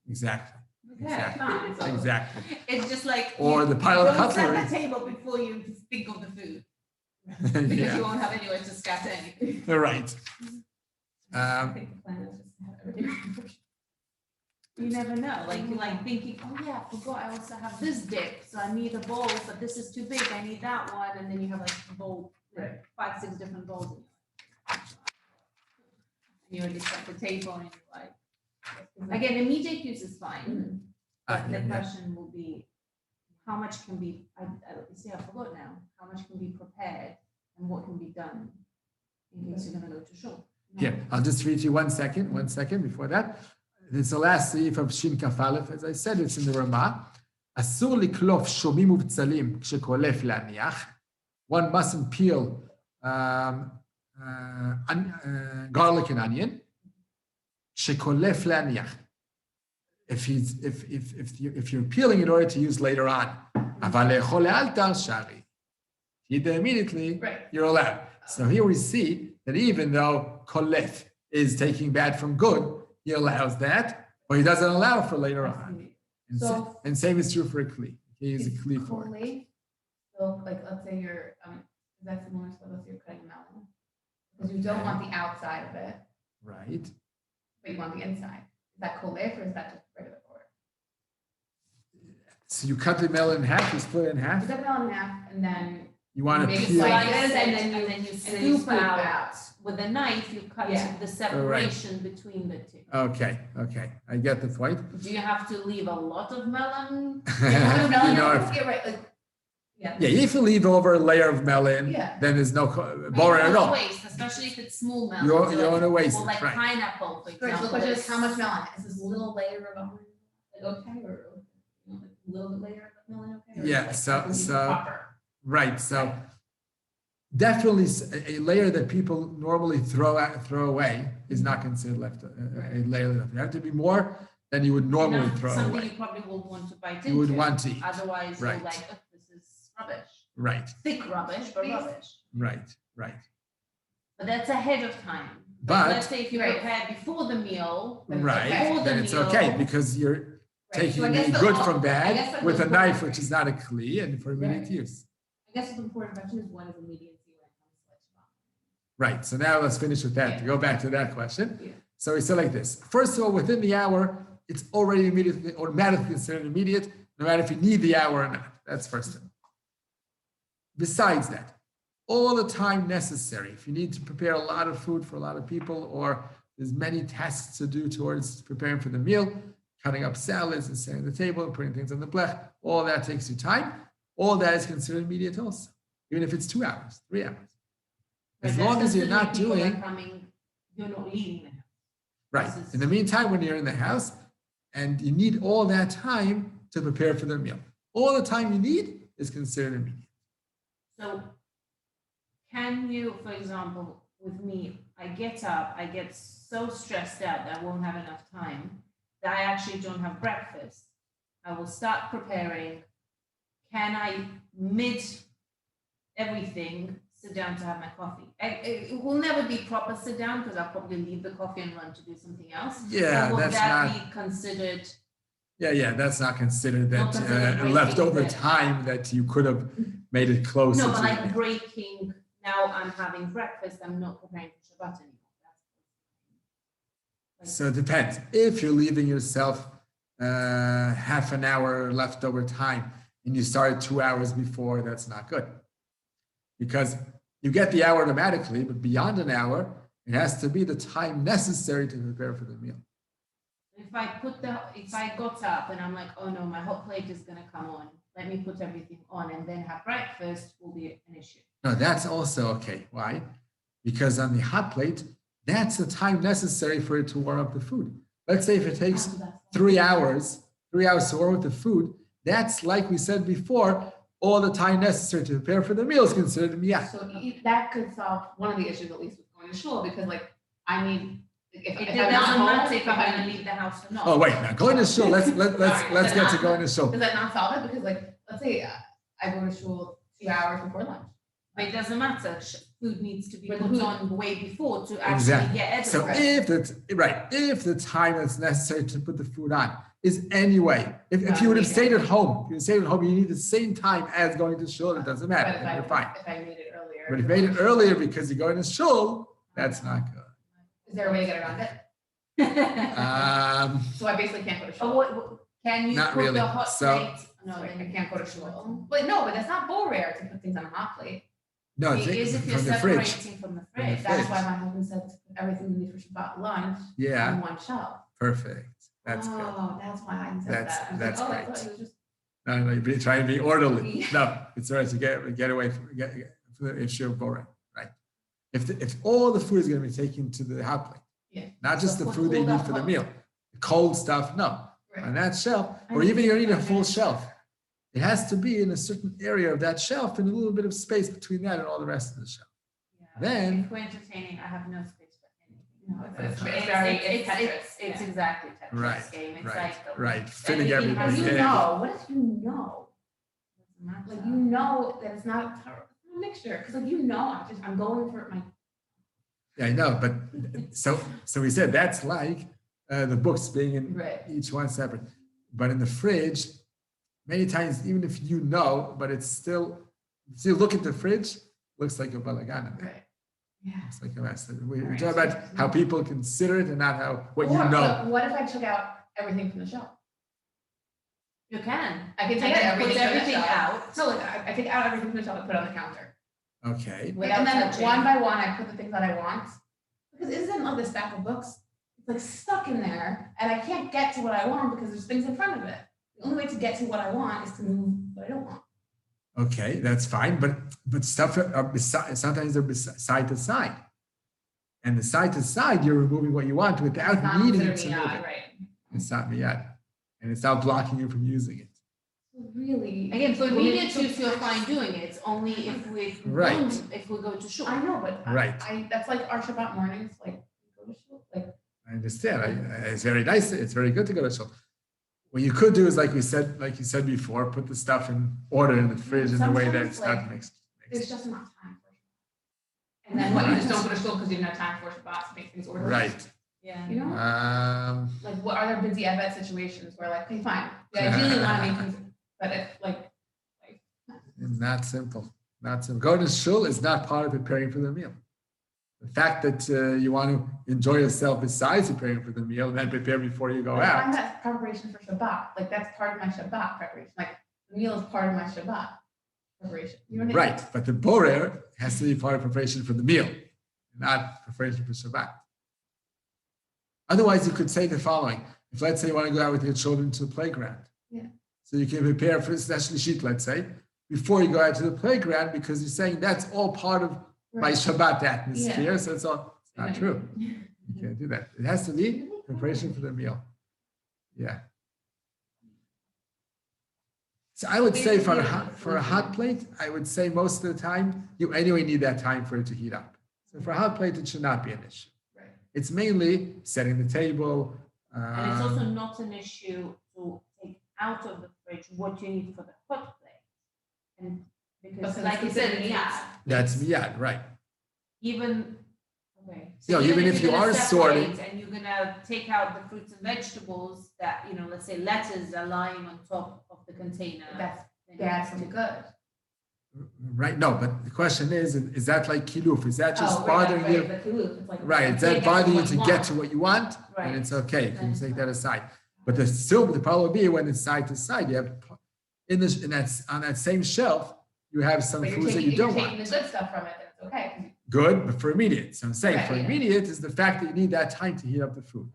Exactly, Okay, Exactly. fine, so- exactly. It's just like. Or you the pile of don't set cutlery. the table before you think of the food, because Yeah, you won't have anywhere to scatter anything. right. I think the plan is just to have everything. You never know, like you're like thinking, oh yeah, I forgot I also have this dip, so I need a bowl, but this is too big, I need that one, and then you have like a bowl, like 5, 6 different bowls. in your life. And you already set the table and you're like, again, immediate use is fine, Mhm. but the Yeah, yeah. question will be, how much can be, I forgot now, how much can be prepared and what can be done in case you're gonna go to shul. Here, I'll just read you 1 second, 1 second before that. It's the last seif of Shin Kaf Aleph. As I said, it's in the Ramah. אסור לקלוף שומים ובצלים כשקולף להניח. One mustn't peel garlic and onion. כשקולף להניח. If you're peeling in order to use later on. אבל לאכול לאלתר שרי. Eat them immediately, Right. you're allowed. So here we see that even though kolef is taking bad from good, he allows that, but he doesn't allow for later on. And, So- and same is true for a kli. He uses a Is kli for it. collate, so like, let's say you're, is that similar to, let's say you're cutting a melon? Because you don't want the outside of it, Right? but you want the inside. Is that collate or is that just regular board? So you cut the melon in half, you split it in You half. cut the melon in half and then You want to Maybe peel. slice Slice it, it, and then and you- then you and then you scoop scoop out, out. with a knife, you cut Yeah. the separation between the two. Okay, okay, I get the point. Do you have to leave a lot of melon? Yeah, no, You know, no, if- yeah, right, like, yeah. Yeah, if you leave over a layer of melon, Yeah. then there's no You borer don't at wanna all. Waste, especially if it's small melon. You're, so you don't want to waste Or it, like right? pineapple, for Right, so example. the question is it's- how much melon? Is this little layer of melon, like, okay, or, like, a little bit layer of melon, okay? or Yeah, like so- something so- proper? Right, so definitely a layer that people normally throw away is not considered a layer left. It have to be more than you would normally enough- throw Something away. you probably will want to bite into. You would want to eat. Otherwise, you're Right. like, oh, this is rubbish. Right, Thick rubbish, but Please. rubbish. right, right. But that's ahead of time. But- let's say if you Right. prepare before the meal, Then it's Right, okay. Before the then it's meal. okay because you're Right, taking so I guess the the good all- from I guess bad that with a goes knife, back- which is not a kli, and for immediate Right. use. I guess the important question is what is immediacy when it comes to like shabbat? Right, so now let's finish with that, to go back to that question. Yeah. So we said like this, first of all, within the hour, it's already immediately, automatically considered immediate, no matter if you need the hour or not, that's first thing. Besides that, all the time necessary, if you need to prepare a lot of food for a lot of people, or there's many tasks to do towards preparing for the meal, cutting up salads and setting the table and putting things on the blech, all that takes you time. All that is considered immediate also, even if it's 2 hours, 3 hours. As but long that's as you're not considering people are doing, coming, you're not leaving the house. right. This is- In the meantime, when you're in the house and you need all that time to prepare for the meal, all the time you need is considered immediate. So can you, for example, with me, I get up, I get so stressed out that I won't have enough time that I actually don't have breakfast. I will start preparing. can I mid everything sit down to have my coffee? It will never be proper sit down because I'll probably leave the coffee and run to do something else. Yeah, Or would that's that not. be considered? Yeah, that's not considered Not that considered breaking leftover the- time that you could have made it closer No, to but the like meal. breaking. Now I'm having breakfast. I'm not preparing for Shabbat anymore. So it depends. If you're leaving yourself half an hour leftover time and you started 2 hours before, that's not good. Because you get the hour automatically, but beyond an hour, it has to be the time necessary to prepare for the meal. If I got up and I'm like, oh no, my hot plate is gonna come on. Let me put everything on and then have breakfast will be an issue. No, that's also okay. Why? Because on the hot plate, that's the time necessary for it to warm up the food. Let's say if it takes 3 hours to warm up the food, that's like we said before, all the time necessary to prepare for the meal is considered a miyat. So that could solve one of the issues, at least with going to shul, because like I need. If It I'm not doesn't home, matter if I'm I'm- gonna leave the house or not. Oh wait, now going to shul. Let's Sorry, get to going to shul. Does that not solve it? Because like, let's say I go to shul 2 hours before lunch. But it doesn't matter. Food needs to be But put who- on way before to actually Exactly. get So edible. if the time that's necessary to put the food on is anyway, if you would have Yeah. stayed at home, you need the same time as going to shul. It doesn't matter. But Then you're fine. if I made it earlier. But if you made it earlier because you're going to shul, that's not good. Is there a way to get around it? So I basically can't go to Oh, shul. can you Not put really. the hot So- plate? No, Sorry, then I you can't go to shul. But no, but that's not bowl rare to put things on a hot plate. No, It is if you're from the fridge. separating from the the fridge. That's fridge. why my husband said to put everything we need for Shabbat lunch Yeah, on one shelf. perfect. That's good. Oh, that's why I said That's- that. I was that's like, oh, I great. thought it was just. No, you're trying to be orderly. Yeah. No, it's all right to get away from the issue of boring, right? If all the food is going to be taken to the hot plate, Yeah. not just So the put food they all need that for the hot- meal, the cold stuff, no. Right. On that shelf, I or didn't even you think need a about full that. shelf. It has to be in a certain area of that shelf and a little bit of space between that and all the rest of the shelf. Yeah. Then- If we're entertaining, I have no space for anything. No, it's It's very, it's Tetris. it's Yeah. exactly Tetris Right, game. It's right, like right. Fitting anything But everybody you in. know, what if you know? doesn't matter. Like you know that it's not a mixture, because like you know, I'm going for my. Yeah, I know, but so we said that's like the books being in Right. each one separate. But in the fridge, many times, even if you know, but it's still, so you look at the fridge, looks like a balagan in there. Right. Yeah. It's like a mess. We're Right. talking about how people consider it and not how what you Or, know. but what if I took out everything from the shelf? You can. I can And take then everything, put from the everything shelf. out. No, like I take out everything from the shelf and put it on the counter. Okay. Without And then touching. one by one, I put the things that I want. Because it isn't like the stack of books. It's like stuck in there and I can't get to what I want because there's things in front of it. The only way to get to what I want is to move what I don't want. Okay, that's fine. But stuff are beside, sometimes they're side to side. And the side to side, you're removing what you want It's without not needing considered to me move out, it. right? It's not miyad. And it's not blocking you from using it. So really. Again, for when immediate it- use, you're fine doing it. It's only if we Right. don't, if we go to shul. I know, but Right. I that's like our Shabbat mornings, like we go to shul, like I understand. It's very nice. It's very good to go to shul. What you could do is, like you said before, put the stuff in order in the fridge in a way that it's Sometimes, not mixed. there's just not time for Shabbat. And then what, you just don't go to shul because you didn't have time for Shabbat to make things orderly. Right. Yeah. You know? Like what are there busy event situations where like, okay, fine, we ideally want to make things, but if like, Not simple. Not simple. Going to shul is not part of preparing for the meal. The fact that you want to enjoy yourself besides preparing for the meal and then prepare before you go I find out. that's preparation for Shabbat, like that's part of my Shabbat preparation, like the meal is part of my Shabbat preparation. You know what I mean? Right. But the borer has to be part of preparation for the meal, not preparation for Shabbat. Otherwise, you could say the following. If let's say you want to go out with your children to the playground. Yeah. So you can prepare for especially sheet, let's say, before you go out to the playground, because you're saying that's all part of my Right. Shabbat atmosphere. Yeah. So it's all it's not Right. true. You can't do that. It has to be preparation for the meal. Yeah. So I would say for a hot plate, I would say most of the time you anyway need that time for it to heat up. So for a hot plate, it should not be an issue. Right. It's mainly setting the table. And it's also not an issue to take out of the fridge what you need for the hot plate. And because Because like you it's said, considered it's miyad. That's miyad, right? even, okay. Yeah, even if you're you gonna are separate sorting- And you're gonna take out the fruits and vegetables that, let's say lettuce are lying on top of the container. That's then you bad have from to- good. Right, no, but the question is that like kiluf? Is that just Oh, bothering you? The kiluf, it's like. Right, is Take that it bothering you what to you get want. to what you want? Right. And it's okay, Then can you it's take that fine. aside? But the problem will be when it's side to side, you have, on that same shelf, you have some But you're foods that taking, you if you're don't taking the want. good stuff from it, then it's okay. Good, but for immediate, so I'm saying Right, for yeah. immediate is the fact that you need that time to heat up the food.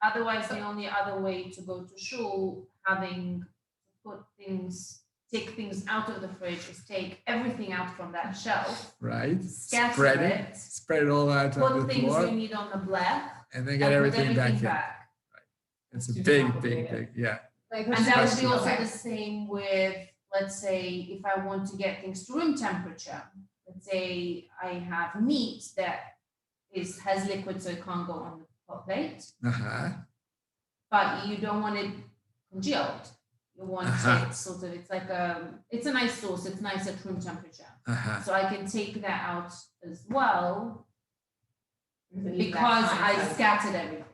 Otherwise, the only other way to go to shul, having to take things out of the fridge, is take everything out from that shelf, Right? scatter Spread it all out on put the things you floor, need on the blech, and then and get put everything back in. back. It's a Super big, complicated. yeah. Like, And that would be Especially- also okay. the same with, let's say, if I want to get things to room temperature. Let's say I have meat that has liquid, so it can't go on the hot plate, Uh-huh, but you don't want it congealed. You want Uh-huh. it sort of, it's a nice sauce, it's nice at room temperature. uh-huh. So I can take that out as well Because it needs that because time, I so- scattered everything.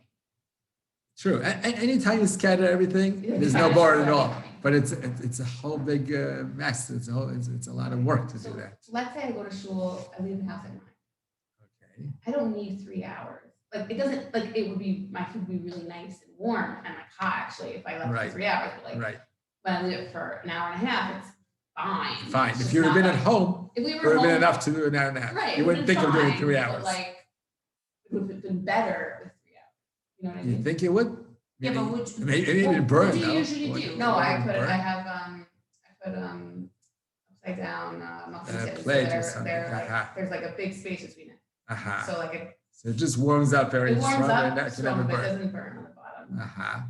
True, anytime you scatter everything, Yeah, there's you no scatter board at all. everything. But it's a whole big mess. It's a lot of work to do So, that. let's say I go to shul, I leave the house at 9. Okay. I don't need 3 hours. Like, it doesn't, like, it would be, my food would be really nice and warm and like hot, actually, if I left Right. for 3 hours, but like, Right. when I leave it for an hour and a half, it's fine. Fine. It's If just you would have not been at like- home, If we it were would have been home, enough to do an hour and a half. right, it You would wouldn't have think been of doing fine, 3 but, hours. like, it would have been better with 3 hours. You know what I You mean? think it would? Yeah, but Maybe- would you- maybe it what- didn't what burn do you though. usually What- do? No, what I didn't put, burn? I have, upside down, mustard plate or they're, something, they're like, uh-huh. there's like a big space between it. Uh-huh. So like it So it just warms up very warms strongly and up that can some, never but it burn. doesn't burn on the bottom, Uh-huh.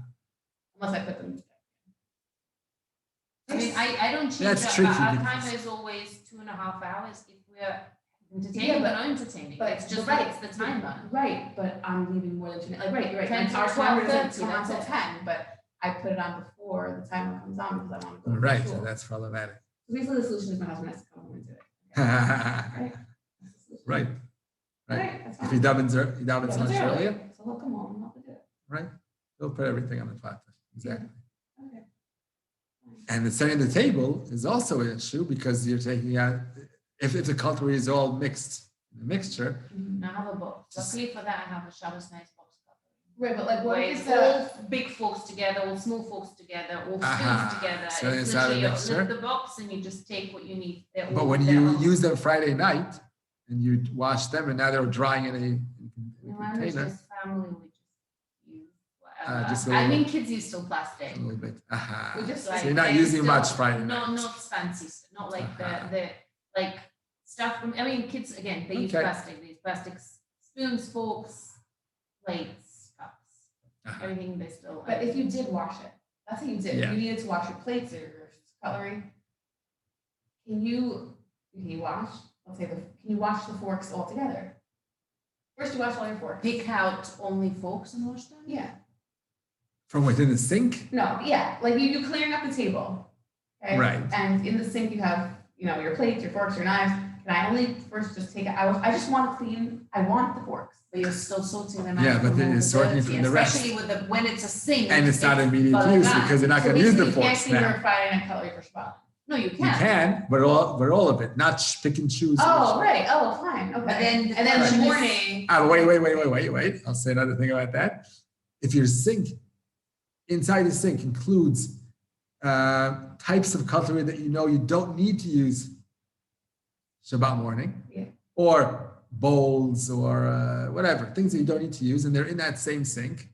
unless I put them. I mean, I don't change That's that, tricky but our because- timer is always 2.5 hours if we're Yeah, entertaining, but- but not entertaining, but- it's just but that it's the timer. Right, but I'm leaving more than 2 minutes, like, right, you're right, 10 like, to our timer 12:30, doesn't come on that's till it. 10, but I put it on before the timer comes on because I want to go to Right, school. so that's problematic. Basically, the solution is my husband has to come home and do it. Right, Right? That's the solution. right. Right, that's If he fine. davens Doubles lunch early, earlier, So he'll come home and help me do it. right? He'll put everything on the flat. Exactly. Okay. And the setting the table is also an issue because you're taking out, if the cutlery is all mixed, in a mixture, And I have a box, luckily for that, I have a Shabbos nice box cover. Right, but like, what Where is it's the, all big forks together, all small forks together, all spoons Aha, together. so It's it's not a literally, you mixture. lift the box and you just take what you need. They're but all when there you on- use them Friday night and you wash them and now they're drying in a No, I'm container, just family, we just use whatever. just a I little- mean, kids use still plastic. a little bit. Aha. We just Like, So you're not they're using still- much Friday No, night. not fancy, not like Uh-huh. the like stuff from, I mean, kids, again, they use Okay. plastic, they use plastic spoons, forks, plates, cups, Uh-huh. everything they still. but if you did wash it, that's what you did, Yeah. you needed to wash your plates or your cutlery. Can you wash, let's say, can you wash the forks all together? First you wash all your forks. Pick out only forks and wash them? Yeah, From within the sink? no, yeah, like you're clearing up the table. Okay? Right. And in the sink you have, your plates, your forks, your knives. Can I only first just take it, I just want to clean, I want the forks. But you're still sorting them out. Yeah, but from then all you're the sorting dirty, from the rest. Especially with when it's a sink. And it's not immediate but use that- because you're not So gonna use the basically, you can't forks clean your now. Friday night cutlery for Shabbat. No, you You can. can, but all of it, not pick and choose. Oh, right, oh, fine, okay. But then the And then in question the is- morning, Wait. I'll say another thing about that. If your sink, inside the sink includes types of cutlery that you know you don't need to use Shabbat morning, Yeah. or bowls or whatever, things that you don't need to use, and they're in that same sink,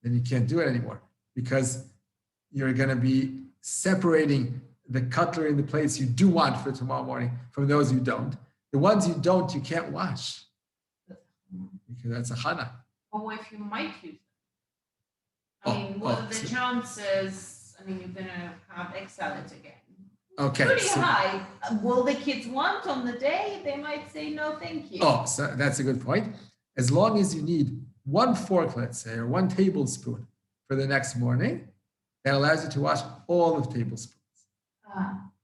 then you can't do it anymore because you're going to be separating the cutlery and the plates you do want for tomorrow morning from those you don't. The ones you don't, you can't wash because that's a chana. Or what if you might use them? Oh, I mean, what oh, are the so- chances? I mean, you're gonna have egg salad again. Okay. Pretty so- high. Will the kids want on the day? They might say no, thank you. Oh, so that's a good point. As long as you need one fork, let's say, or one tablespoon for the next morning, that allows you to wash all of the tablespoons.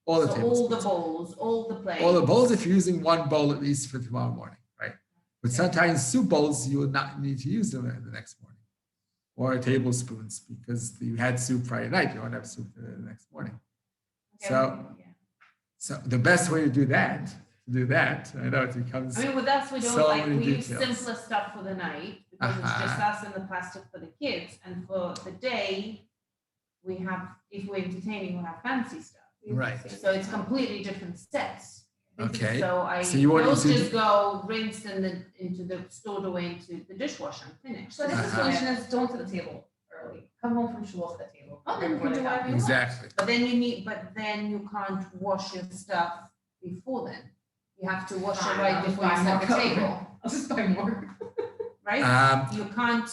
All the So all tablespoons. the bowls, all the plates. All the bowls if you're using one bowl at least for tomorrow morning, right? But sometimes soup bowls, you will not need to use them the next morning. Or tablespoons, because you had soup Friday night, you won't have soup the next morning. Okay, So, yeah. so the best way to do that, I know it becomes, I mean, with us, we don't so like, many we use details. simpler stuff for the night because it's just us and the plastic for the kids. And for the day, we have, if we're entertaining, we'll have fancy stuff. right, So it's completely different sets. okay. So you want those to just go rinsed into the stored away into the dishwasher and finished. So I guess the solution is don't to the table early. Come home from shul to the table. Oh, then you can do whatever you want. Exactly. But then you can't wash your stuff before then. You have to wash it Fine, right I'll just before you buy set the more table, I'll just buy more. right? You can't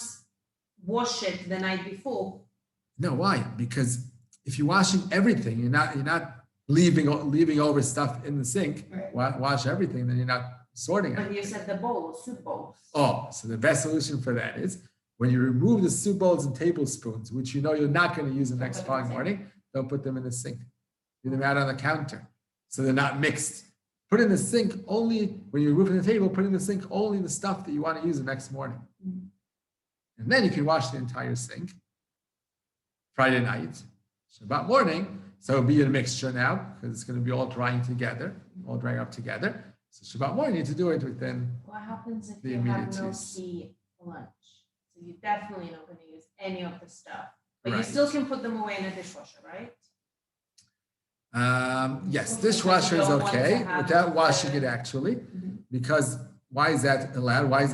wash it the night before. No, why? Because if you're washing everything, you're not leaving over stuff in the sink. Right. Wash everything, then you're not sorting it. But you said the bowls, soup bowls. Oh, so the best solution for that is when you remove the soup bowls and tablespoons, which you know you're not going to use the next put them in following the morning, don't put them in the sink. Leave them out on the counter so they're not mixed. Put in the sink only when you're removing the table. Put in the sink only the stuff that you want to use the next morning, and then you can wash the entire sink. Friday night, Shabbat morning. So it'll be a mixture now because it's going to be all drying together, all drying up together. So Shabbat morning, you need to do it within. What happens if The you have immediate no use. tea for lunch? So you're definitely not going to use any of the stuff, but you Right. still can put them away in a dishwasher, right? Yes, Okay, dishwasher so is you don't want to okay have without washing the- it actually, because why is that allowed? Why is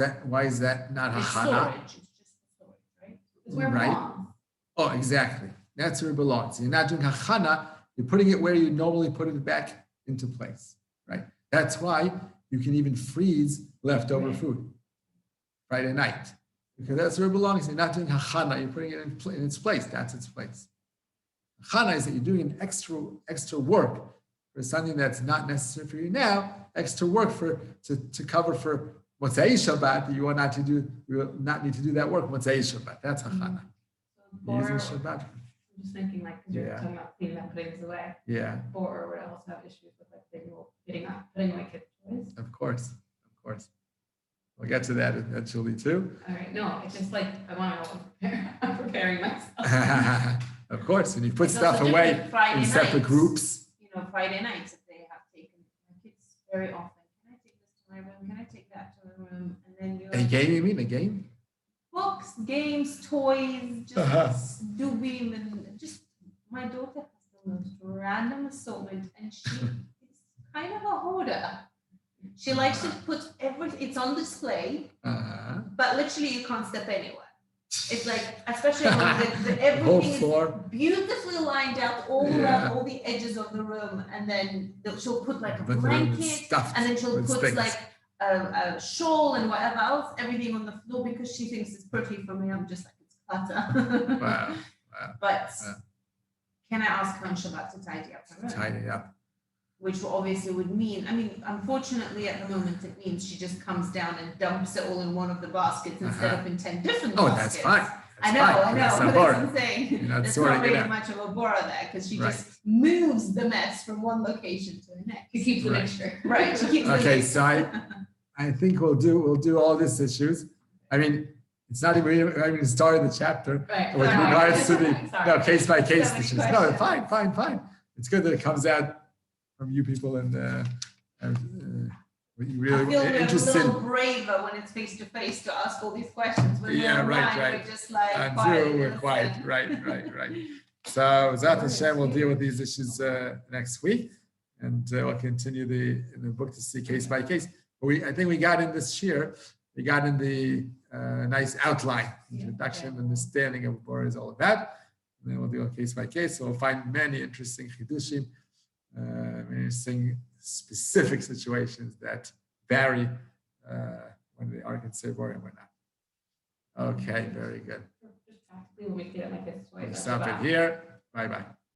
that not It's hachana? storage. It's just storage, right? It's where it Right. belongs. Oh, exactly. That's where it belongs. You're not doing hachana. You're putting it where you normally put it back into place, right? That's why you can even freeze leftover Right. food Friday night, because that's where it belongs. You're not doing hachana. You're putting it in its place. That's its place. Hachana is that you're doing an extra work for something that's not necessary for you now. Extra work to cover for Motzei Shabbat that you will not need to do that work Motzei Shabbat. That's hachana. You're using Shabbat. I'm just thinking like, because you're Yeah. talking about cleaning up, putting things away. Yeah, Or would also have issues with like putting away kids' toys. of course. We'll get to that eventually too. All right, no, it's just like, I want to know what I'm preparing myself. Of course, and you put It's also stuff away different Friday in separate nights. groups. You know, Friday nights, if they have taken my kids very often, can I take this to my room? Can I take that to my room? And then you're A game, you mean a game? books, games, toys, just doobie and just my daughter has the most random assortment and she is kind of a hoarder. She likes to put it's on display, Uh-huh. but literally you can't step anywhere. It's like, especially when Whole everything is floor. beautifully lined out all Yeah. around all the edges of the room, and then she'll put like a But the room is blanket, stuffed and then she'll with put things. like a shawl and whatever else, everything on the floor because she thinks it's pretty. For me, I'm just like, it's clutter. Wow. But Wow. can I ask her on Shabbat to tidy up her room? Tidy up. Which obviously would mean, I mean, unfortunately at the moment it means she just comes down and dumps it all in one of the baskets instead of in 10 different Oh, baskets. that's fine. I That's know, fine. I know, That's but not that's what boring. I'm saying. You're not It's sorting not it really out. much of a bora there because she Right. just moves the mess from one location to the next. She keeps the Right. mixture. Right, she keeps the Okay, mix. so I think we'll do all these issues. I mean, it's not even, we haven't even started the chapter Right. with sorry. regards to the, Sorry. no, case by case So many issues. No, questions. fine. It's good that it comes out from you people and what you I really feel we're a interested little braver when it's face to face to ask all these questions. When Yeah, we're right, online, right. We're just like on quiet. Zoom, we're quiet, right. So Zat Hashem will deal with these issues next week, and we'll continue in the book to see case by case. But I think we got in this year, we got in the nice outline, introduction, understanding of what Bora is all about. And then we'll deal case by case. So we'll find many interesting chidushim, many interesting specific situations that vary when they are considered Bora and when not. Okay, very good. Just practically when we clean up my kids' toys. We'll stop it here. Bye-bye.